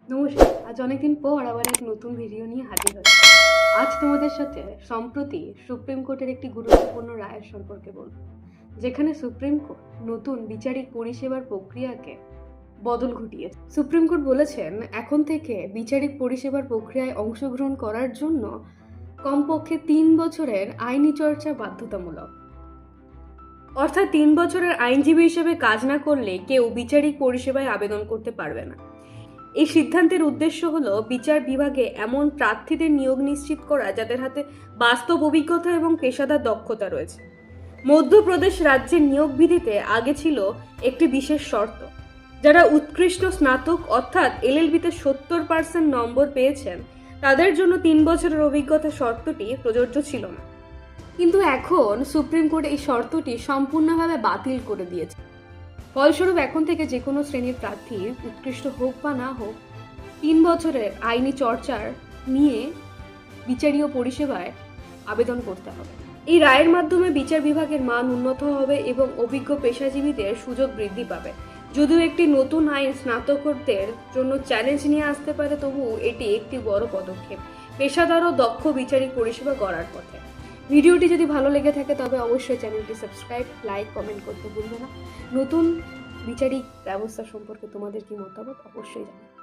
নমস্কার। আজ অনেকদিন পর আবার এক নতুন ভিডিও নিয়ে হাজির হয়েছি। আজ তোমাদের সাথে সম্প্রতি সুপ্রিম কোর্টের একটি গুরুত্বপূর্ণ রায়ের সম্পর্কে বলব, যেখানে সুপ্রিম কোর্ট নতুন বিচারিক পরিষেবার প্রক্রিয়াকে বদল ঘটিয়েছে। সুপ্রিম কোর্ট বলেছেন, এখন থেকে বিচারিক পরিষেবার প্রক্রিয়ায় অংশগ্রহণ করার জন্য কমপক্ষে 3 বছরের আইনি চর্চা বাধ্যতামূলক। অর্থাৎ 3 বছরের আইনজীবী হিসেবে কাজ না করলে কেউ বিচারিক পরিষেবায় আবেদন করতে পারবে না। এই সিদ্ধান্তের উদ্দেশ্য হলো বিচার বিভাগে এমন প্রার্থীদের নিয়োগ নিশ্চিত করা যাদের হাতে বাস্তব অভিজ্ঞতা এবং পেশাদার দক্ষতা রয়েছে। মধ্যপ্রদেশ রাজ্যের নিয়োগ বিধিতে আগে ছিল একটি বিশেষ শর্ত, যারা উৎকৃষ্ট স্নাতক অর্থাৎ এলএলবিতে 70% নম্বর পেয়েছেন তাদের জন্য 3 বছরের অভিজ্ঞতা শর্তটি প্রযোজ্য ছিল না। কিন্তু এখন সুপ্রিম কোর্ট এই শর্তটি সম্পূর্ণভাবে বাতিল করে দিয়েছে। ফলস্বরূপ এখন থেকে যে কোনো শ্রেণীর প্রার্থী, উৎকৃষ্ট হোক বা না হোক, 3 বছরের আইনি চর্চার নিয়ে বিচারীয় পরিষেবায় আবেদন করতে হবে। এই রায়ের মাধ্যমে বিচার বিভাগের মান উন্নত হবে এবং অভিজ্ঞ পেশাজীবীদের সুযোগ বৃদ্ধি পাবে। যদিও একটি নতুন আইন স্নাতকদের জন্য চ্যালেঞ্জ নিয়ে আসতে পারে, তবুও এটি একটি বড় পদক্ষেপ পেশাদার ও দক্ষ বিচারিক পরিষেবা গড়ার পথে। ভিডিওটি যদি ভালো লেগে থাকে তবে অবশ্যই চ্যানেলটি সাবস্ক্রাইব, লাইক, কমেন্ট করতে ভুলবে না। নতুন বিচারিক ব্যবস্থা সম্পর্কে তোমাদের কি মতামত অবশ্যই জানাবে।